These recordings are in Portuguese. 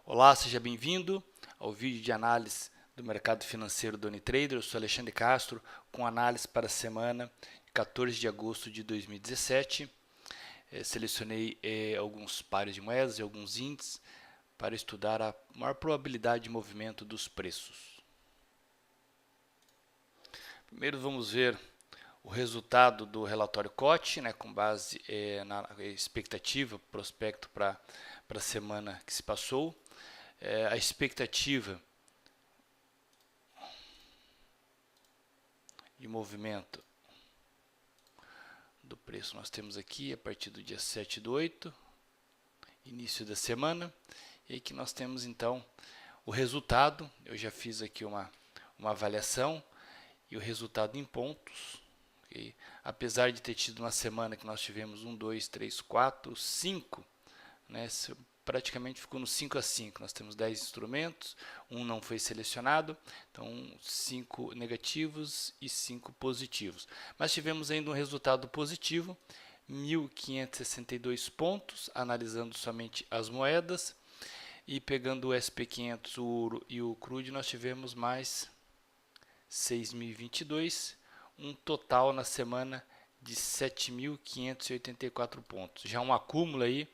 Olá, seja bem-vindo ao vídeo de análise do mercado financeiro do Unitrader. Eu sou Alexandre Castro, com análise para a semana 14 de agosto de 2017. Selecionei alguns pares de moedas e alguns índices para estudar a maior probabilidade de movimento dos preços. Primeiro vamos ver o resultado do relatório COT, com base na expectativa, prospecto para a semana que se passou. A expectativa de movimento do preço nós temos aqui a partir do dia 7/8, início da semana, e aqui nós temos então o resultado. Eu já fiz aqui uma avaliação e o resultado em pontos. Okay? Apesar de ter tido uma semana que nós tivemos 1, 2, 3, 4, 5, praticamente ficou no 5/5. Nós temos 10 instrumentos, um não foi selecionado, então 5 negativos e 5 positivos. Mas tivemos ainda um resultado positivo, 1.562 pontos, analisando somente as moedas. E pegando o SP500, o ouro e o crude, nós tivemos mais 6.022, um total na semana de 7.584 pontos. Já um acúmulo aí,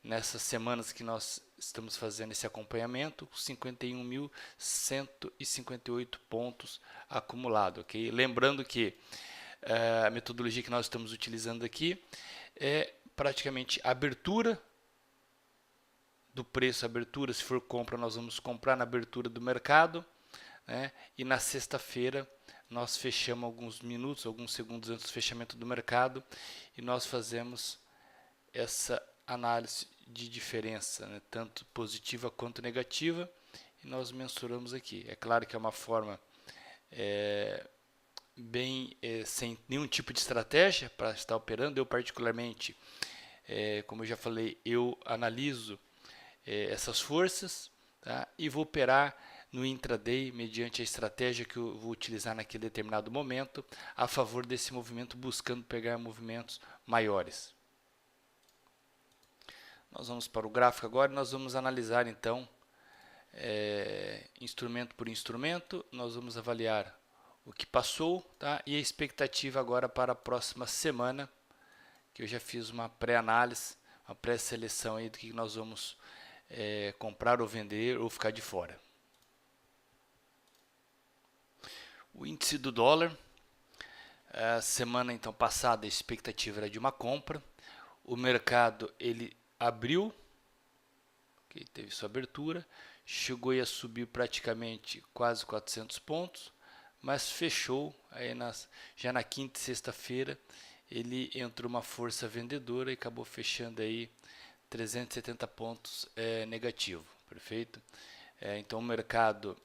nessas semanas que nós estamos fazendo esse acompanhamento, 51.158 pontos acumulados, ok? Lembrando que a metodologia que nós estamos utilizando aqui é praticamente a abertura do preço, abertura, se for compra, nós vamos comprar na abertura do mercado, e na sexta-feira nós fechamos alguns minutos, alguns segundos antes do fechamento do mercado, e nós fazemos essa análise de diferença, tanto positiva quanto negativa, e nós mensuramos aqui. É claro que é uma forma sem nenhum tipo de estratégia para estar operando. Eu particularmente, como eu já falei, eu analiso essas forças, tá? E vou operar no intraday mediante a estratégia que eu vou utilizar naquele determinado momento a favor desse movimento, buscando pegar movimentos maiores. Nós vamos para o gráfico agora e nós vamos analisar então instrumento por instrumento. Nós vamos avaliar o que passou, tá? E a expectativa agora para a próxima semana, que eu já fiz uma pré-análise, uma pré-seleção aí do que nós vamos comprar ou vender ou ficar de fora. O índice do dólar, a semana então passada a expectativa era de uma compra. O mercado ele abriu, okay, teve sua abertura, chegou a subir praticamente quase 400 pontos, mas fechou aí já na quinta e sexta-feira. Ele entrou uma força vendedora e acabou fechando aí 370 pontos negativo, perfeito? Então o mercado,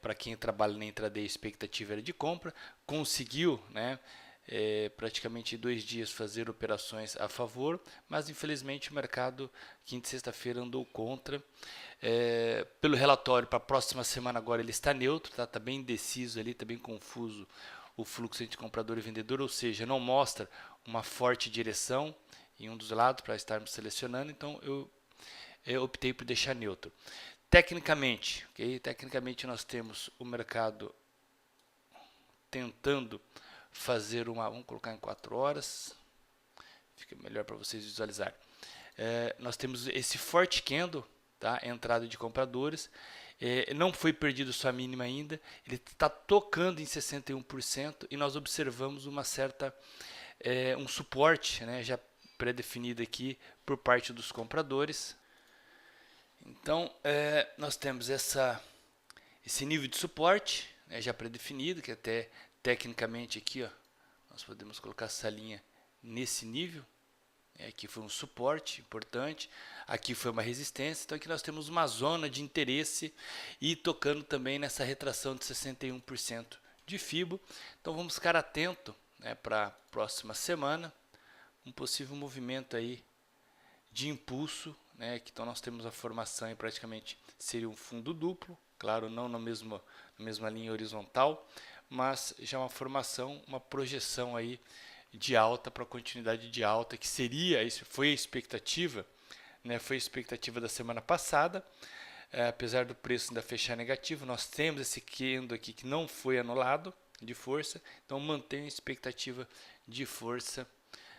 para quem trabalha na intraday, a expectativa era de compra, conseguiu, praticamente 2 dias fazer operações a favor, mas infelizmente o mercado quinta e sexta-feira andou contra. Pelo relatório para a próxima semana agora ele está neutro, tá bem indeciso ali, está bem confuso o fluxo entre comprador e vendedor, ou seja, não mostra uma forte direção em um dos lados para estarmos selecionando, então eu optei por deixar neutro. Tecnicamente, okay? Tecnicamente nós temos o mercado tentando fazer vamos colocar em 4 horas, fica melhor para vocês visualizarem. Nós temos esse forte candle, tá? Entrada de compradores, não foi perdido sua mínima ainda, ele está tocando em 61% e nós observamos uma certa um suporte, já pré-definido aqui por parte dos compradores. Então nós temos esse nível de suporte, já pré-definido, que até tecnicamente aqui, ó, nós podemos colocar essa linha nesse nível. Aqui foi um suporte importante, aqui foi uma resistência, então aqui nós temos uma zona de interesse e tocando também nessa retração de 61% de FIBO. Então vamos ficar atento, para a próxima semana, um possível movimento aí de impulso, que então nós temos a formação e praticamente seria um fundo duplo, claro, não na mesma linha horizontal, mas já uma formação, uma projeção aí de alta para continuidade de alta, que seria, isso foi a expectativa né, foi a expectativa da semana passada. Apesar do preço ainda fechar negativo, nós temos esse candle aqui que não foi anulado de força, então mantém a expectativa de força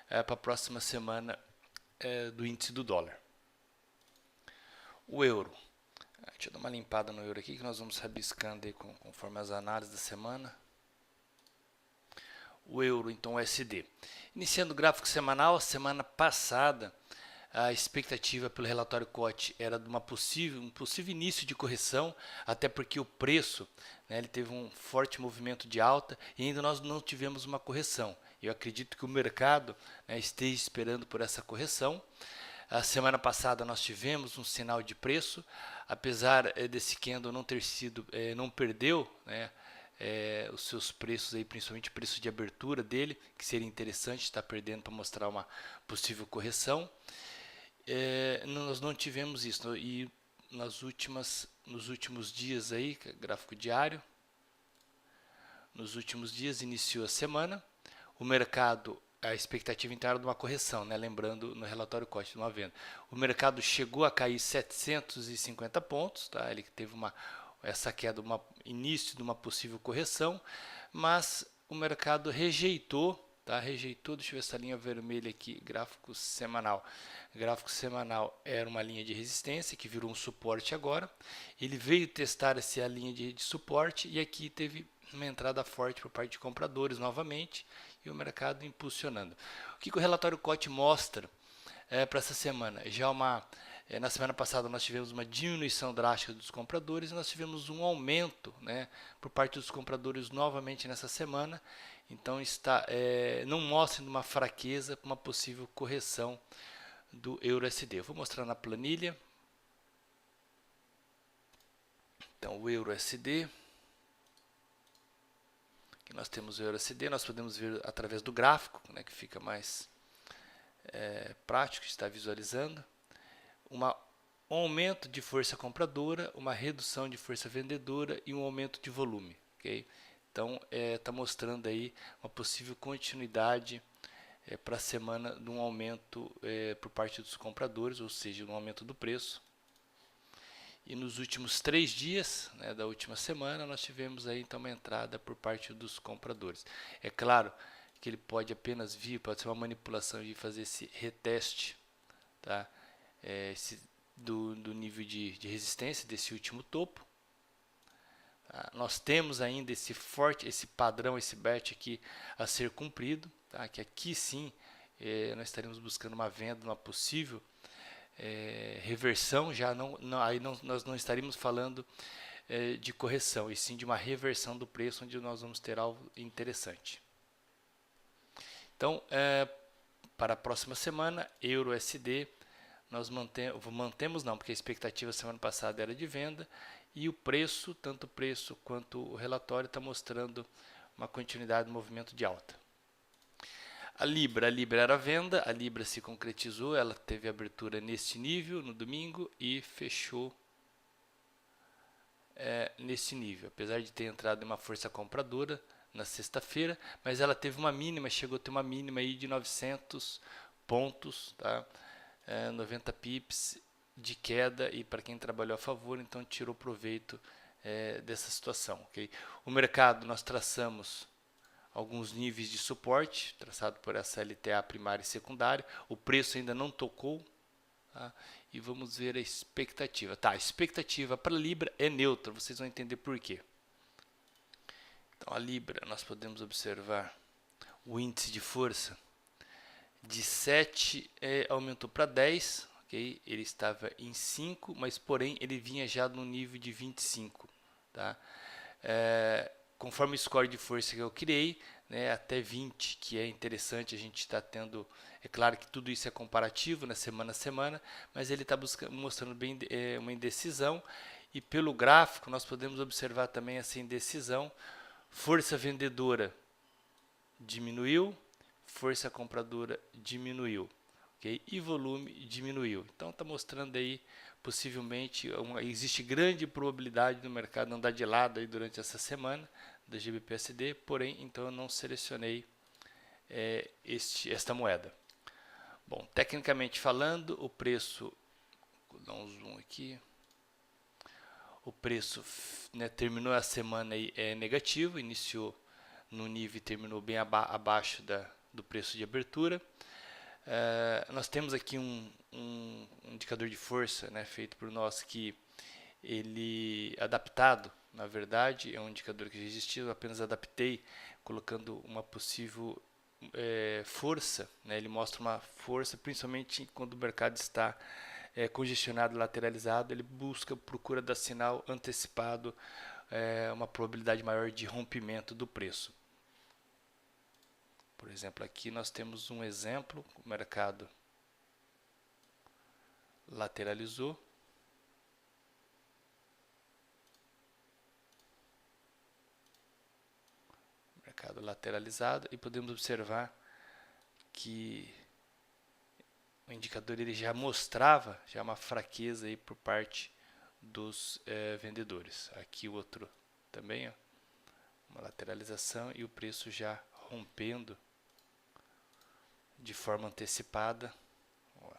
para a próxima semana do índice do dólar. O euro. Deixa eu dar uma limpada no euro aqui que nós vamos rabiscando aí conforme as análises da semana. O euro, então o USD. Iniciando o gráfico semanal, semana passada a expectativa pelo relatório COT era de um possível início de correção, até porque o preço, né, ele teve um forte movimento de alta e ainda nós não tivemos uma correção. Eu acredito que o mercado, né, esteja esperando por essa correção. A semana passada nós tivemos um sinal de preço, apesar desse candle não ter sido, não perdeu, né, os seus preços aí, principalmente o preço de abertura dele, que seria interessante estar perdendo para mostrar uma possível correção. Nós não tivemos isso e nos últimos dias aí, gráfico diário, nos últimos dias iniciou a semana, o mercado, a expectativa então era de uma correção, né? Lembrando no relatório COT de uma venda, o mercado chegou a cair 750 pontos, tá? Ele teve essa queda, início de uma possível correção, mas o mercado rejeitou, tá? Rejeitou, deixa eu ver essa linha vermelha aqui, gráfico semanal. Gráfico semanal era uma linha de resistência que virou um suporte agora. Ele veio testar essa linha de suporte e aqui teve uma entrada forte por parte de compradores novamente e o mercado impulsionando. O que o relatório COT mostra para essa semana? Na semana passada nós tivemos uma diminuição drástica dos compradores e nós tivemos um aumento, né, por parte dos compradores novamente nessa semana. Então não mostra uma fraqueza para uma possível correção do EURUSD. Eu vou mostrar na planilha. Então o EURUSD, aqui nós temos o EURUSD, nós podemos ver através do gráfico, né, que fica mais prático de estar visualizando. Um aumento de força compradora, uma redução de força vendedora e um aumento de volume. Okay? Então está mostrando aí uma possível continuidade para a semana de um aumento por parte dos compradores, ou seja, um aumento do preço. E nos últimos 3 dias, né, da última semana, nós tivemos aí então uma entrada por parte dos compradores. É claro que ele pode apenas pode ser uma manipulação de fazer esse reteste, tá? Do nível de resistência desse último topo. Tá? Nós temos ainda esse padrão, esse bet aqui a ser cumprido, tá? Que aqui sim nós estaremos buscando uma venda, uma possível reversão, nós não estaríamos falando de correção, e sim de uma reversão do preço, onde nós vamos ter algo interessante. Então, para a próxima semana, EURUSD, nós mantemos não, porque a expectativa semana passada era de venda, e o preço, tanto o preço quanto o relatório, está mostrando uma continuidade do movimento de alta. A Libra era venda, a Libra se concretizou, ela teve abertura neste nível no domingo e fechou nesse nível, apesar de ter entrado em uma força compradora na sexta-feira, mas ela teve uma mínima, chegou a ter uma mínima aí de 900 pontos, tá? 90 pips de queda, e para quem trabalhou a favor, então tirou proveito dessa situação. Okay? O mercado, nós traçamos alguns níveis de suporte, traçado por essa LTA primária e secundária. O preço ainda não tocou, tá? E vamos ver a expectativa. Tá, a expectativa para a Libra é neutra, vocês vão entender por quê. Então, a Libra, nós podemos observar o índice de força de 7 aumentou para 10, okay? Ele estava em 5, mas porém ele vinha já no nível de 25. Tá? Conforme o score de força que eu criei, né, até 20, que é interessante, a gente está tendo, é claro que tudo isso é comparativo, né, semana a semana, mas ele está mostrando bem uma indecisão, e pelo gráfico nós podemos observar também essa indecisão. Força vendedora diminuiu, força compradora diminuiu, okay? E volume diminuiu. Então está mostrando aí, possivelmente, existe grande probabilidade do mercado andar de lado aí durante essa semana da GBP/USD, porém, então eu não selecionei esta moeda. Bom, tecnicamente falando, o preço Vou dar um zoom aqui. O preço, né, terminou a semana aí, negativo, iniciou no nível e terminou bem abaixo do preço de abertura. Nós temos aqui um indicador de força, né, feito por nós, que ele adaptado, na verdade, é um indicador que já existia, eu apenas adaptei colocando uma possível força, né, ele mostra uma força, principalmente quando o mercado está congestionado, lateralizado, ele procura dar sinal antecipado, uma probabilidade maior de rompimento do preço. Por exemplo, aqui nós temos um exemplo, o mercado lateralizou, mercado lateralizado, e podemos observar que o indicador ele já mostrava já uma fraqueza aí por parte dos vendedores. Aqui o outro também, ó, uma lateralização e o preço já rompendo de forma antecipada, ó,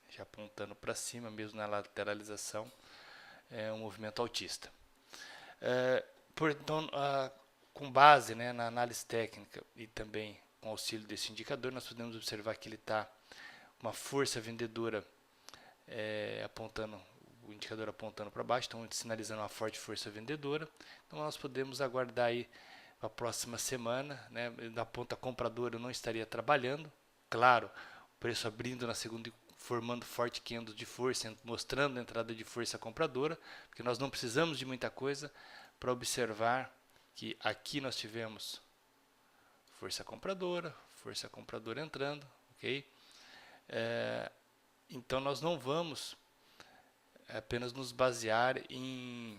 já apontando para cima, mesmo na lateralização, um movimento altista. Então, com base, né, na análise técnica e também com auxílio desse indicador, nós podemos observar que ele está uma força vendedora apontando, o indicador apontando para baixo, então sinalizando uma forte força vendedora. Então nós podemos aguardar aí a próxima semana, né, na ponta compradora eu não estaria trabalhando, claro, o preço abrindo na segunda, formando forte candle de força, mostrando a entrada de força compradora, porque nós não precisamos de muita coisa para observar que aqui nós tivemos força compradora entrando, ok? Então nós não vamos apenas nos basear em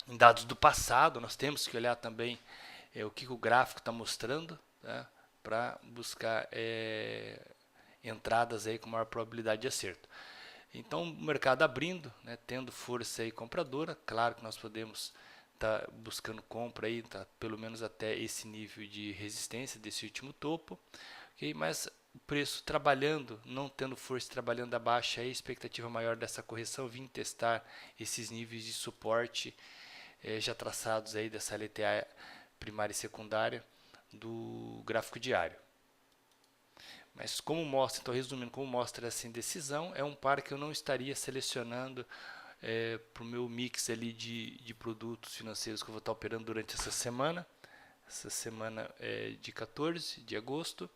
dados do passado, nós temos que olhar também o que o gráfico está mostrando, né, para buscar entradas aí com maior probabilidade de acerto. Então o mercado abrindo, né, tendo força aí compradora, claro que nós podemos estar buscando compra aí, tá, pelo menos até esse nível de resistência desse último topo, okay? Mas o preço trabalhando, não tendo força trabalhando abaixo, aí a expectativa maior dessa correção, vim testar esses níveis de suporte já traçados aí dessa LTA primária e secundária do gráfico diário. Mas como mostra, então resumindo, como mostra essa indecisão, é um par que eu não estaria selecionando para o meu mix ali de produtos financeiros que eu vou estar operando durante essa semana de 14 de agosto,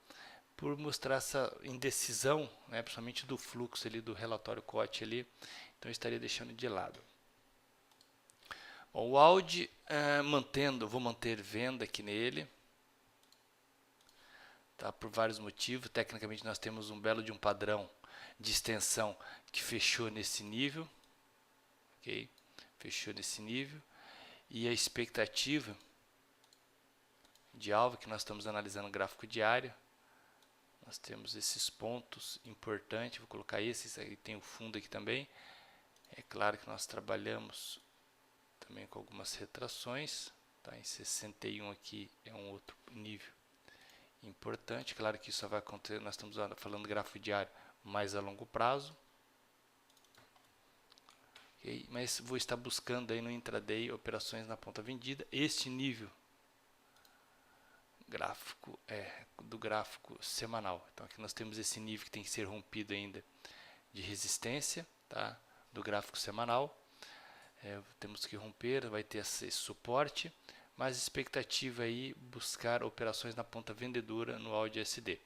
por mostrar essa indecisão, né, principalmente do fluxo ali do relatório COT ali, então eu estaria deixando de lado. Bom, o Audi vou manter venda aqui nele, tá, por vários motivos. Tecnicamente nós temos um belo de um padrão de extensão que fechou nesse nível, ok? Fechou nesse nível, e a expectativa de alvo que nós estamos analisando no gráfico diário, nós temos esses pontos importantes, vou colocar esses, aí tem o fundo aqui também. É claro que nós trabalhamos também com algumas retrações, tá? Em 61 aqui é um outro nível importante, claro que isso só vai acontecer, nós estamos falando gráfico diário mais a longo prazo. Okay? Mas vou estar buscando aí no intraday operações na ponta vendida, este nível gráfico do gráfico semanal. Então aqui nós temos esse nível que tem que ser rompido ainda de resistência, tá? Do gráfico semanal. Temos que romper, vai ter esse suporte, mas expectativa aí buscar operações na ponta vendedora no Audi SD.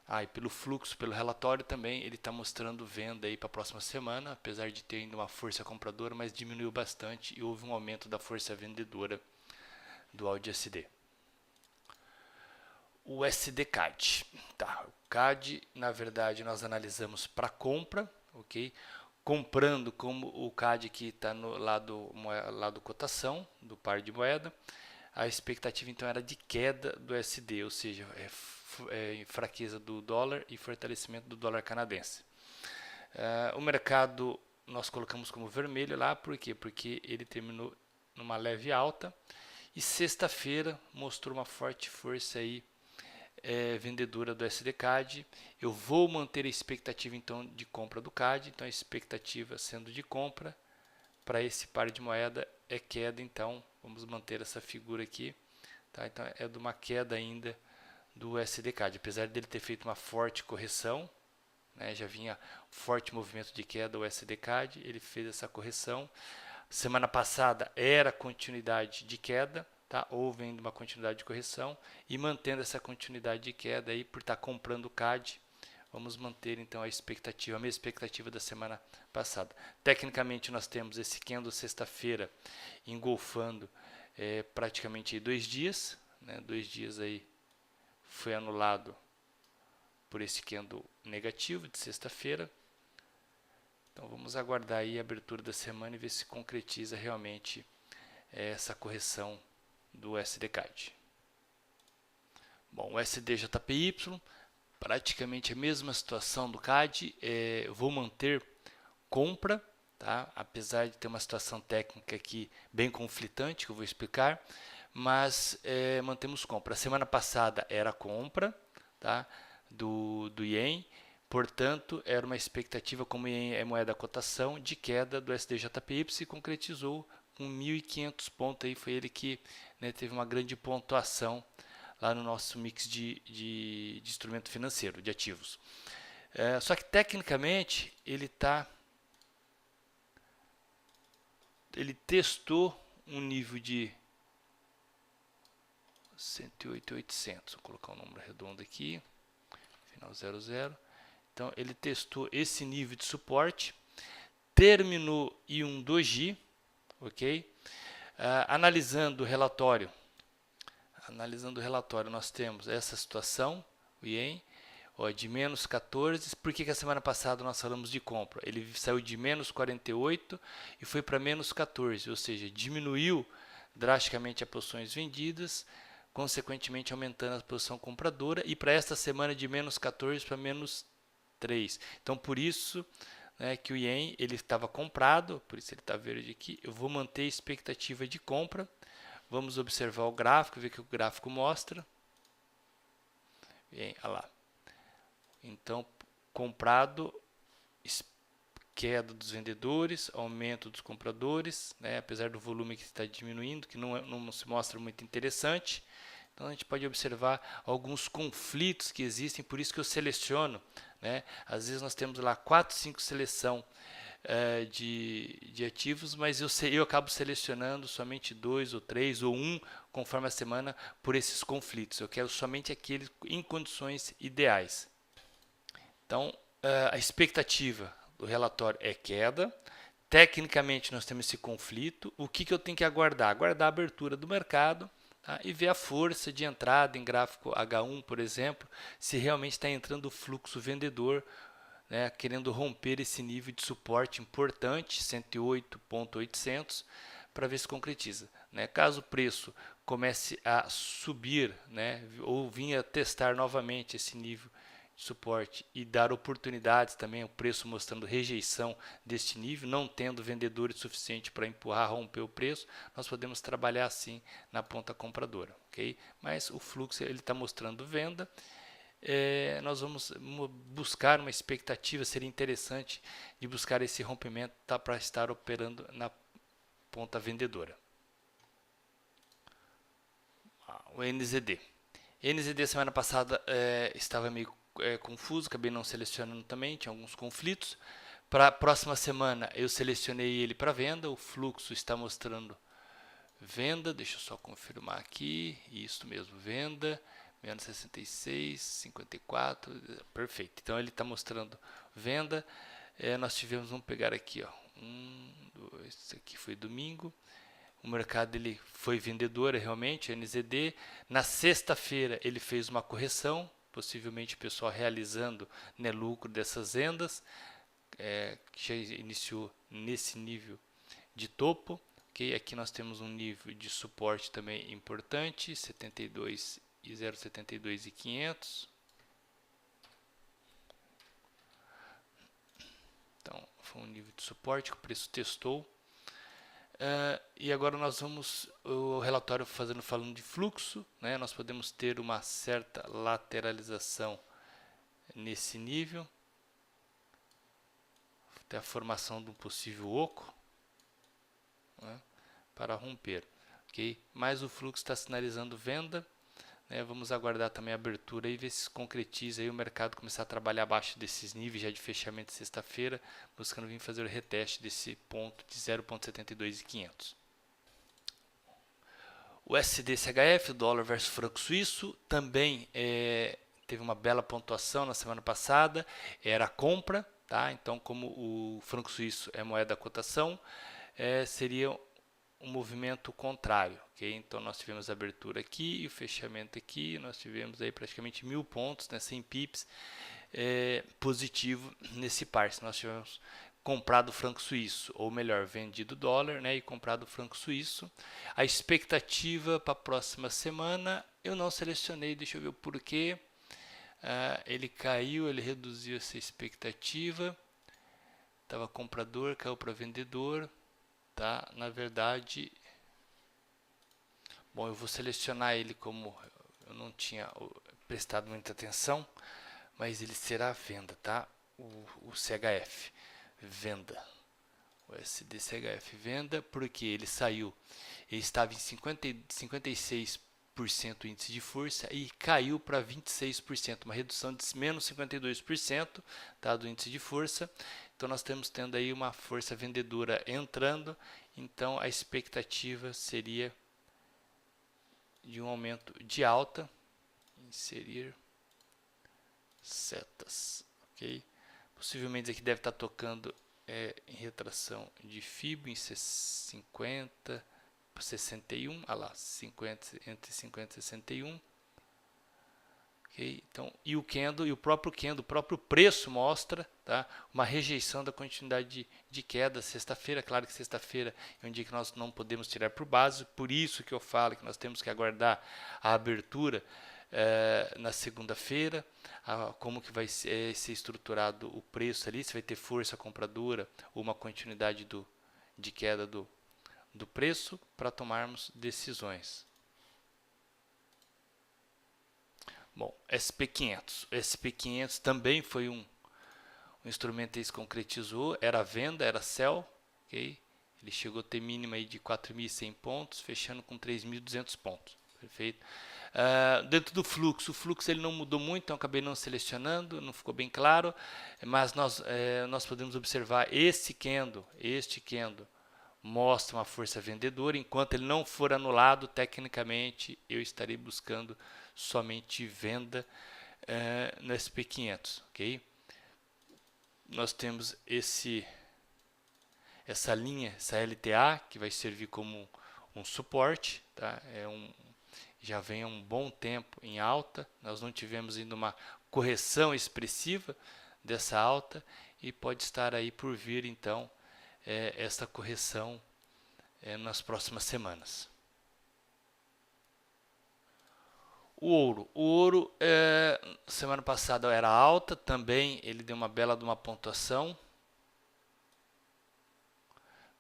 E pelo fluxo, pelo relatório também, ele está mostrando venda aí para a próxima semana, apesar de ter ainda uma força compradora, mas diminuiu bastante e houve um aumento da força vendedora do Audi SD. O SD CAD, tá? O CAD, na verdade, nós analisamos para compra, ok? Comprando, como o CAD aqui está no lado cotação do par de moeda, a expectativa então era de queda do SD, ou seja, fraqueza do dólar e fortalecimento do dólar canadense. O mercado nós colocamos como vermelho lá, por quê? Porque ele terminou numa leve alta e sexta-feira mostrou uma forte força aí vendedora do SDCAD. Eu vou manter a expectativa então de compra do CAD, então a expectativa sendo de compra para esse par de moeda é queda, então vamos manter essa figura aqui, tá? Então é de uma queda ainda do SDCAD, apesar dele ter feito uma forte correção, né? Já vinha forte movimento de queda o SDCAD, ele fez essa correção. Semana passada era continuidade de queda, tá? Houve ainda uma continuidade de correção e mantendo essa continuidade de queda aí por estar comprando o CAD, vamos manter então a expectativa, a mesma expectativa da semana passada. Tecnicamente nós temos esse candle sexta-feira engolfando praticamente 2 dias, né? 2 dias aí foi anulado por esse candle negativo de sexta-feira. Então vamos aguardar aí a abertura da semana e ver se concretiza realmente essa correção do SDCAD. Bom, o SDJPY, praticamente a mesma situação do CAD, vou manter compra, tá? Apesar de ter uma situação técnica aqui bem conflitante, que eu vou explicar, mas mantemos compra. A semana passada era compra, tá? do Yen, portanto, era uma expectativa, como Yen é moeda cotação, de queda do SDJPY, se concretizou com 1.500 pontos, aí foi ele que, né, teve uma grande pontuação lá no nosso mix de instrumento financeiro, de ativos. Só que tecnicamente ele testou um nível de 108.800, vou colocar um número redondo aqui, final 00. Então ele testou esse nível de suporte, terminou em um doji, ok? Analisando o relatório, nós temos essa situação, o Yen, de menos 14. Por que a semana passada nós falamos de compra? Ele saiu de menos 48 e foi para menos 14, ou seja, diminuiu drasticamente as posições vendidas, consequentemente aumentando a posição compradora, e para esta semana de menos 14 para menos 3. Então por isso, né, que o Yen ele estava comprado, por isso ele está verde aqui. Eu vou manter a expectativa de compra. Vamos observar o gráfico, ver o que o gráfico mostra. Yen, olha lá. Então, comprado, queda dos vendedores, aumento dos compradores, né? Apesar do volume que está diminuindo, que não se mostra muito interessante. Então, a gente pode observar alguns conflitos que existem, por isso que eu seleciono, né? Às vezes nós temos lá 4, 5 seleção de ativos, mas eu acabo selecionando somente 2 ou 3 ou 1 conforme a semana por esses conflitos. Eu quero somente aqueles em condições ideais. Então, a expectativa do relatório é queda. Tecnicamente, nós temos esse conflito. O que eu tenho que aguardar? Aguardar a abertura do mercado, tá? E ver a força de entrada em gráfico H1, por exemplo, se realmente está entrando o fluxo vendedor, né, querendo romper esse nível de suporte importante, 108.800, para ver se concretiza. Né? Caso o preço comece a subir, né, ou vinha testar novamente esse nível de suporte e dar oportunidades também, o preço mostrando rejeição deste nível, não tendo vendedores suficiente para empurrar, romper o preço, nós podemos trabalhar assim na ponta compradora, ok? Mas o fluxo ele está mostrando venda. Nós vamos buscar uma expectativa, seria interessante de buscar esse rompimento, tá, para estar operando na ponta vendedora. O NZD. NZD semana passada estava meio confuso, acabei não selecionando também, tinha alguns conflitos. Para a próxima semana eu selecionei ele para venda, o fluxo está mostrando venda, deixa eu só confirmar aqui, isso mesmo, venda, menos 66, 54, perfeito. Então ele está mostrando venda. Nós tivemos, vamos pegar aqui, ó, 2, isso aqui foi domingo. O mercado ele foi vendedor realmente, NZD. Na sexta-feira ele fez uma correção, possivelmente o pessoal realizando, né, lucro dessas vendas, que já iniciou nesse nível de topo. Okay? Aqui nós temos um nível de suporte também importante, 72 e 0,72 e 500. Então, foi um nível de suporte que o preço testou. E agora nós vamos, o relatório falando de fluxo, né? Nós podemos ter uma certa lateralização nesse nível, até a formação de um possível oco, né? Para romper, ok? Mas o fluxo está sinalizando venda, né? Vamos aguardar também a abertura e ver se concretiza aí o mercado começar a trabalhar abaixo desses níveis já de fechamento de sexta-feira, buscando vir fazer o reteste desse ponto de 0,72500. O SDCHF, o dólar versus franco suíço, também teve uma bela pontuação na semana passada, era compra, tá? Então, como o franco suíço é moeda a cotação, seria um movimento contrário, ok? Então, nós tivemos a abertura aqui e o fechamento aqui, nós tivemos aí praticamente 1000 pontos, né, 100 pips, positivo nesse par. Nós tivemos comprado franco suíço, ou melhor, vendido dólar, né, e comprado franco suíço. A expectativa para a próxima semana, eu não selecionei, deixa eu ver o porquê. Ele caiu, ele reduziu essa expectativa. Estava comprador, caiu para vendedor. Tá? Na verdade, bom, eu vou selecionar ele como eu não tinha prestado muita atenção, mas ele será venda, tá? O CHF, venda. O SDCHF venda, porque ele saiu, ele estava em 56% índice de força e caiu para 26%, uma redução de menos 52%, tá, do índice de força. Então nós estamos tendo aí uma força vendedora entrando, então a expectativa seria de um aumento de alta, inserir setas, ok? Possivelmente aqui deve estar tocando em retração de FIBO em 50, 61, ah lá, 50, entre 50 e 61. Okay? Então, e o candle, e o próprio preço mostra, tá, uma rejeição da continuidade de queda sexta-feira. Claro que sexta-feira é um dia que nós não podemos tirar por base, por isso que eu falo que nós temos que aguardar a abertura na segunda-feira, como que vai ser estruturado o preço ali, se vai ter força compradora ou uma continuidade de queda do preço para tomarmos decisões. Bom, SP500. SP500 também foi um instrumento que se concretizou, era venda, era sell, ok? Ele chegou a ter mínima aí de 4.100 pontos, fechando com 3.200 pontos, perfeito? Dentro do fluxo, o fluxo ele não mudou muito, então acabei não selecionando, não ficou bem claro, mas nós podemos observar este candle mostra uma força vendedora, enquanto ele não for anulado, tecnicamente eu estarei buscando somente venda no SP500, ok? Nós temos essa linha, essa LTA, que vai servir como um suporte, tá? Já vem há um bom tempo em alta, nós não tivemos ainda uma correção expressiva dessa alta e pode estar aí por vir então esta correção nas próximas semanas. O ouro semana passada era alta, também ele deu uma bela de uma pontuação,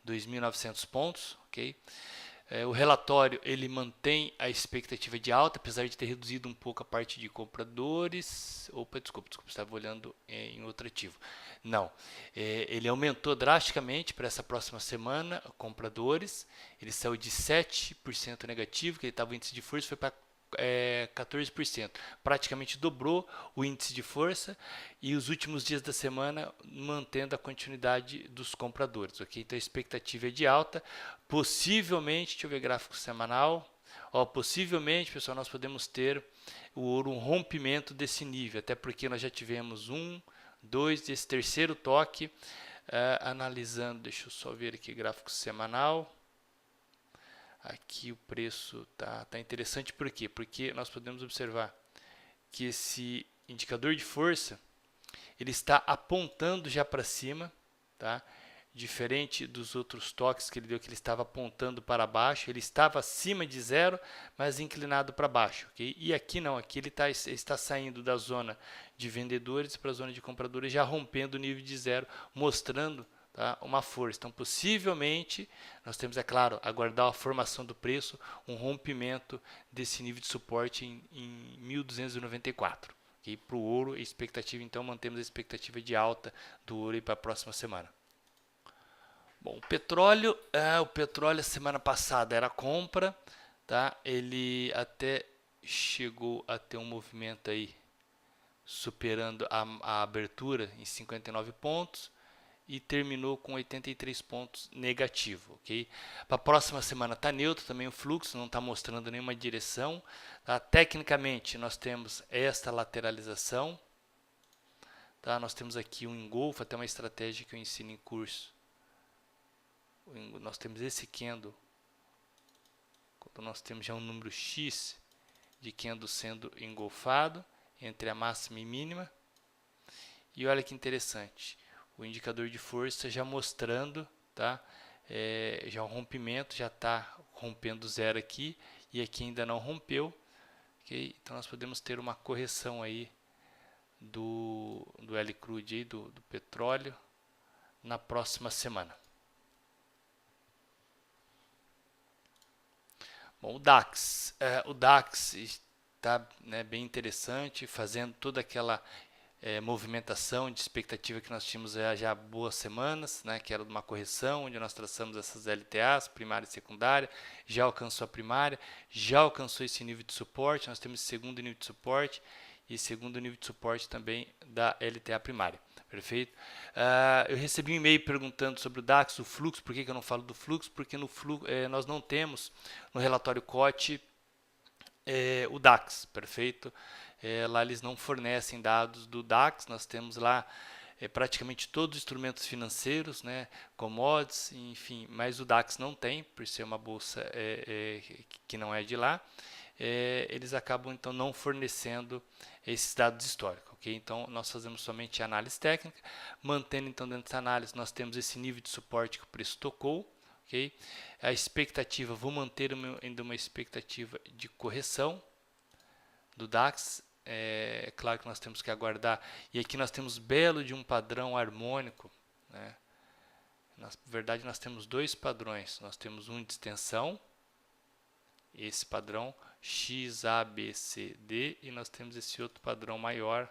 2.900 pontos, ok? O relatório ele mantém a expectativa de alta, apesar de ter reduzido um pouco a parte de compradores. Desculpa, estava olhando em outro ativo. Não, ele aumentou drasticamente para essa próxima semana, compradores. Ele saiu de 7% negativo, que ele estava o índice de força, foi para 14%, praticamente dobrou o índice de força, e os últimos dias da semana mantendo a continuidade dos compradores, ok? Então a expectativa é de alta, possivelmente, deixa eu ver gráfico semanal, possivelmente, pessoal, nós podemos ter o ouro um rompimento desse nível, até porque nós já tivemos 2, esse terceiro toque, analisando, deixa eu só ver aqui gráfico semanal. Aqui o preço tá interessante, por quê? Porque nós podemos observar que esse indicador de força ele está apontando já para cima, tá? Diferente dos outros toques que ele deu, que ele estava apontando para baixo, ele estava acima de zero, mas inclinado para baixo, ok? E aqui não, aqui ele está saindo da zona de vendedores para a zona de compradores, já rompendo o nível de zero, mostrando tá? Uma força. Então, possivelmente, nós temos, é claro, aguardar a formação do preço, um rompimento desse nível de suporte em 1.294. Okay? Para o ouro, a expectativa, então, mantemos a expectativa de alta do ouro para a próxima semana. Bom, o petróleo a semana passada era compra, tá? Ele até chegou a ter um movimento aí superando a abertura em 59 pontos e terminou com 83 pontos negativo, ok? Para a próxima semana está neutro também o fluxo, não está mostrando nenhuma direção. Tá? Tecnicamente nós temos esta lateralização, tá? Nós temos aqui um engolfo, até uma estratégia que eu ensino em curso. Nós temos esse candle, quando nós temos já um número X de candle sendo engolfado entre a máxima e mínima. E olha que interessante, o indicador de força já mostrando, tá? Já o rompimento, já está rompendo zero aqui e aqui ainda não rompeu, okay? Então nós podemos ter uma correção aí do L-Crude aí, do petróleo na próxima semana. Bom, o DAX está, né, bem interessante, fazendo toda aquela movimentação de expectativa que nós tínhamos já há boas semanas, né, que era de uma correção, onde nós traçamos essas LTAs, primária e secundária, já alcançou a primária, já alcançou esse nível de suporte, nós temos esse segundo nível de suporte e segundo nível de suporte também da LTA primária. Perfeito? Eu recebi um e-mail perguntando sobre o DAX, o fluxo, por que eu não falo do fluxo? Porque no fluxo, nós não temos no relatório COT o DAX, perfeito? Lá eles não fornecem dados do DAX, nós temos lá praticamente todos os instrumentos financeiros, né, commodities, enfim, mas o DAX não tem, por ser uma bolsa que não é de lá. Eles acabam então não fornecendo esses dados históricos, ok? Então nós fazemos somente análise técnica, mantendo então dentro dessa análise nós temos esse nível de suporte que o preço tocou, ok? A expectativa, vou manter ainda uma expectativa de correção do DAX, claro que nós temos que aguardar, e aqui nós temos belo de um padrão harmônico, né? Na verdade nós temos dois padrões, nós temos um de extensão, esse padrão XABCD, e nós temos esse outro padrão maior,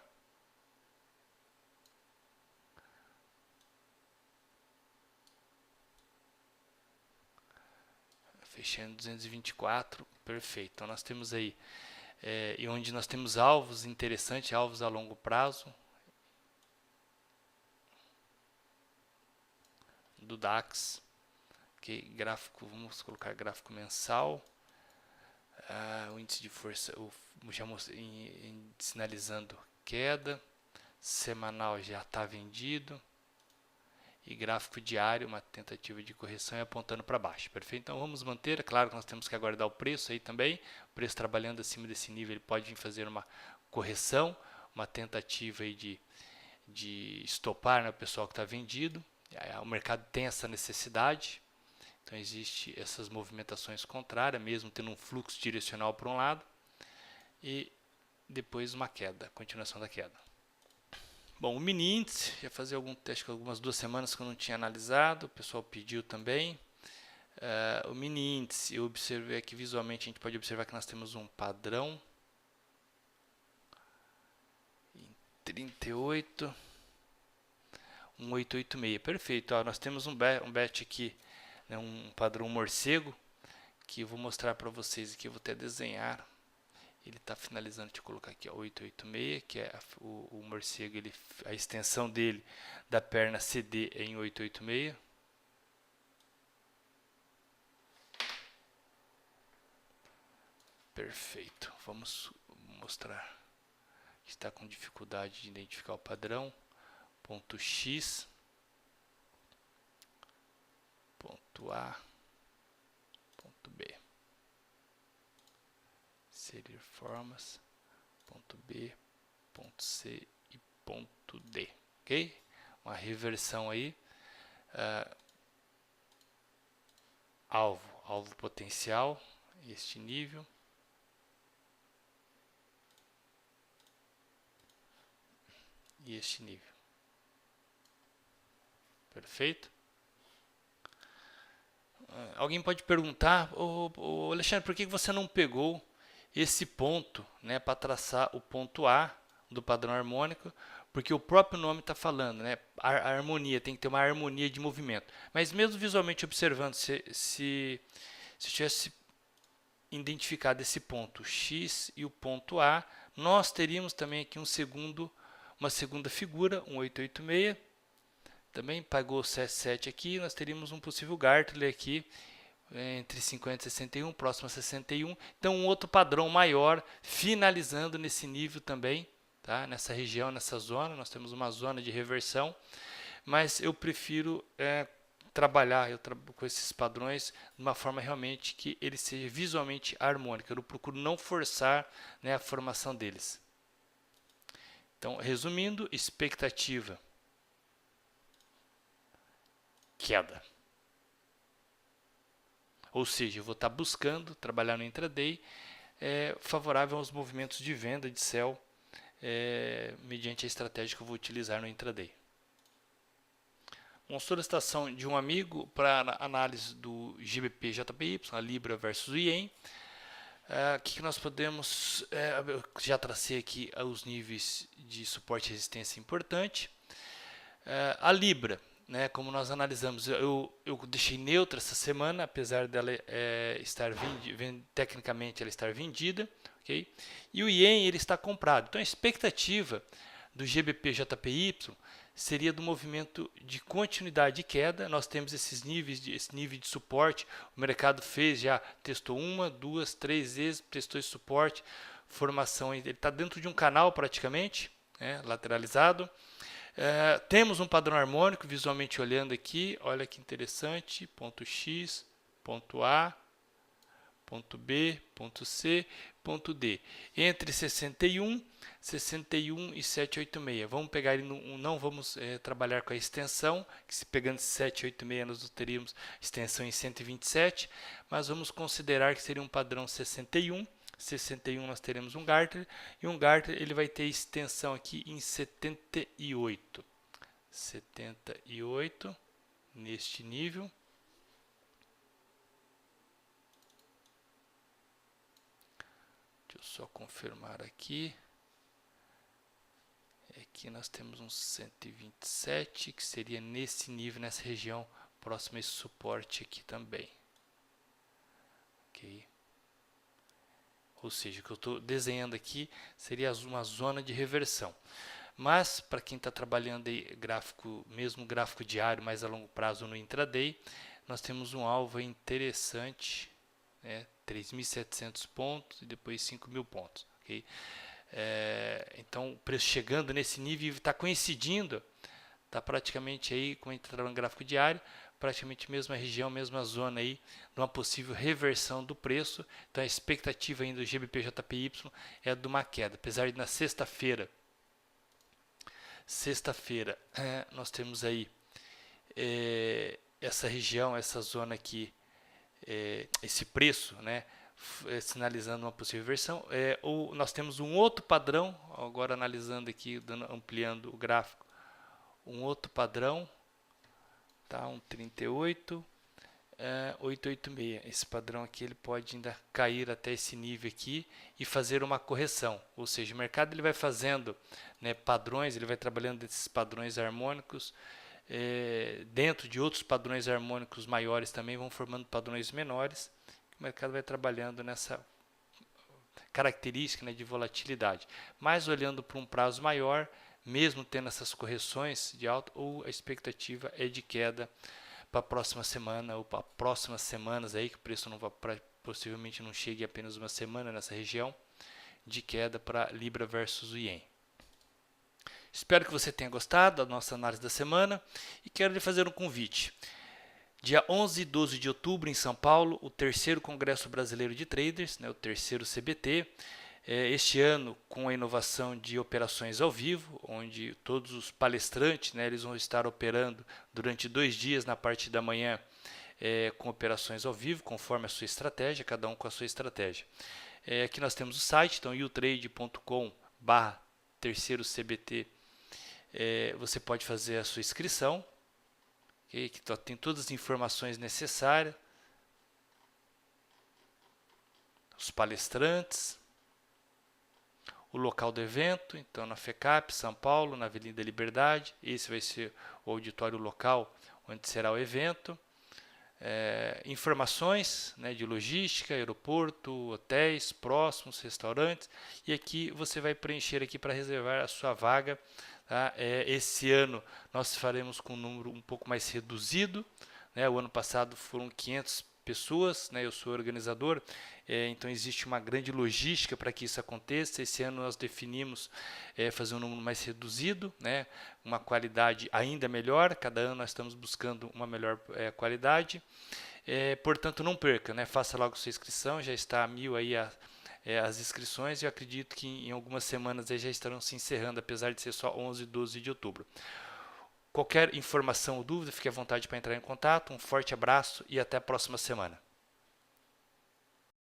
fechando 224, perfeito. Então nós temos aí, e onde nós temos alvos interessantes, alvos a longo prazo do DAX, okay? Gráfico, vamos colocar gráfico mensal. O índice de força, já mostrei, sinalizando queda, semanal já está vendido, e gráfico diário, uma tentativa de correção e apontando para baixo, perfeito? Então vamos manter, é claro que nós temos que aguardar o preço aí também, o preço trabalhando acima desse nível, ele pode vir fazer uma correção, uma tentativa aí de estopar, né, o pessoal que está vendido, o mercado tem essa necessidade. Então, existe essas movimentações contrárias, mesmo tendo um fluxo direcional para um lado, e depois uma queda, continuação da queda. Bom, o mini índice, já fazia acho que algumas 2 semanas que eu não tinha analisado, o pessoal pediu também. O mini índice, eu observei aqui visualmente, a gente pode observar que nós temos um padrão em 38, 1886, perfeito. Ó, nós temos um bet aqui, né, um padrão morcego, que eu vou mostrar para vocês aqui, eu vou até desenhar. Ele está finalizando, deixa eu colocar aqui, ó, 886, que é o morcego, a extensão dele da perna CD é em 886. Perfeito, vamos mostrar. Está com dificuldade de identificar o padrão. Ponto X, ponto A, ponto B. Inserir formas, ponto B, ponto C e ponto D, ok? Uma reversão aí, alvo potencial, este nível, e este nível. Perfeito? Alguém pode perguntar, ô Alexandre, por que você não pegou esse ponto, né, para traçar o ponto A do padrão harmônico? Porque o próprio nome está falando, né, a harmonia, tem que ter uma harmonia de movimento. Mas mesmo visualmente observando, se eu tivesse identificado esse ponto X e o ponto A, nós teríamos também aqui uma segunda figura, um 886, também pagou o CS7 aqui, nós teríamos um possível Gartley aqui, entre 50 e 61, próximo a 61. Então, um outro padrão maior, finalizando nesse nível também, tá? Nessa região, nessa zona, nós temos uma zona de reversão, mas eu prefiro trabalhar com esses padrões de uma forma realmente que ele seja visualmente harmônico. Eu procuro não forçar, né, a formação deles. Então, resumindo, expectativa, queda. Ou seja, eu vou estar buscando trabalhar no intraday favorável aos movimentos de venda de sell mediante a estratégia que eu vou utilizar no intraday. Uma solicitação de um amigo para análise do GBP-JPY, a Libra versus o Yen. O que nós podemos... eu já tracei aqui os níveis de suporte e resistência importante. A Libra, né, como nós analisamos, eu deixei neutra essa semana, apesar dela estar tecnicamente ela estar vendida, ok? E o Yen ele está comprado. Então a expectativa do GBP-JPY seria do movimento de continuidade de queda. Nós temos esse nível de suporte. O mercado testou 1, 2, 3 vezes, testou esse suporte, formação. Ele está dentro de um canal praticamente, lateralizado. Temos um padrão harmônico, visualmente olhando aqui, olha que interessante, ponto X, ponto A, ponto B, ponto C, ponto D. Entre 61 e 786. Vamos pegar ele, não vamos trabalhar com a extensão, que se pegando 786 nós teríamos extensão em 127, mas vamos considerar que seria um padrão 61. 61 nós teremos um Gartner, e um Gartner ele vai ter extensão aqui em 78. 78 neste nível. Deixa eu só confirmar aqui. Aqui nós temos um 127, que seria nesse nível, nessa região, próximo a esse suporte aqui também. Ok? Ou seja, o que eu estou desenhando aqui seria uma zona de reversão. Mas, para quem está trabalhando aí mesmo gráfico diário, mais a longo prazo no intraday, nós temos um alvo interessante, 3.700 pontos e depois 5.000 pontos. Okay? Então, o preço chegando nesse nível está coincidindo, está praticamente aí, como a gente está trabalhando gráfico diário, praticamente mesma região, mesma zona aí, de uma possível reversão do preço. Então a expectativa ainda do GBP-JPY é de uma queda, apesar de na sexta-feira nós temos aí essa região, essa zona aqui, esse preço, né, sinalizando uma possível reversão. Nós temos um outro padrão, agora analisando aqui, ampliando o gráfico, um outro padrão, tá? Um 38, 886. Esse padrão aqui ele pode ainda cair até esse nível aqui e fazer uma correção. Ou seja, o mercado ele vai fazendo, né, padrões, ele vai trabalhando desses padrões harmônicos, dentro de outros padrões harmônicos maiores também vão formando padrões menores. O mercado vai trabalhando nessa característica, né, de volatilidade. Mas olhando para um prazo maior, mesmo tendo essas correções de alta, ou a expectativa é de queda para a próxima semana ou para próximas semanas aí, que o preço não vai, possivelmente não chegue apenas uma semana nessa região de queda para Libra versus o Yen. Espero que você tenha gostado da nossa análise da semana e quero lhe fazer um convite. Dia 11 e 12 de outubro em São Paulo, o terceiro Congresso Brasileiro de Traders, né, o terceiro CBT, este ano com a inovação de operações ao vivo, onde todos os palestrantes, né, eles vão estar operando durante 2 dias na parte da manhã com operações ao vivo, conforme a sua estratégia, cada um com a sua estratégia. Aqui nós temos o site, então utrade.com/terceiro CBT, você pode fazer a sua inscrição. okay? Que tem todas as informações necessárias, os palestrantes, o local do evento, então na FECAP, São Paulo, na Avenida Liberdade. Esse vai ser o auditório local onde será o evento. Informações, né, de logística, aeroporto, hotéis próximos, restaurantes. E aqui você vai preencher aqui para reservar a sua vaga. Tá? Esse ano nós faremos com um número um pouco mais reduzido. Né? O ano passado foram 500 pessoas, né? Eu sou organizador, então existe uma grande logística para que isso aconteça. Esse ano nós definimos fazer um número mais reduzido, né? Uma qualidade ainda melhor. Cada ano nós estamos buscando uma melhor qualidade. Portanto, não perca, né? Faça logo sua inscrição, já está a 1000 aí as inscrições, e eu acredito que em algumas semanas já estarão se encerrando, apesar de ser só 11 e 12 de outubro. Qualquer informação ou dúvida, fique à vontade para entrar em contato. Um forte abraço e até a próxima semana.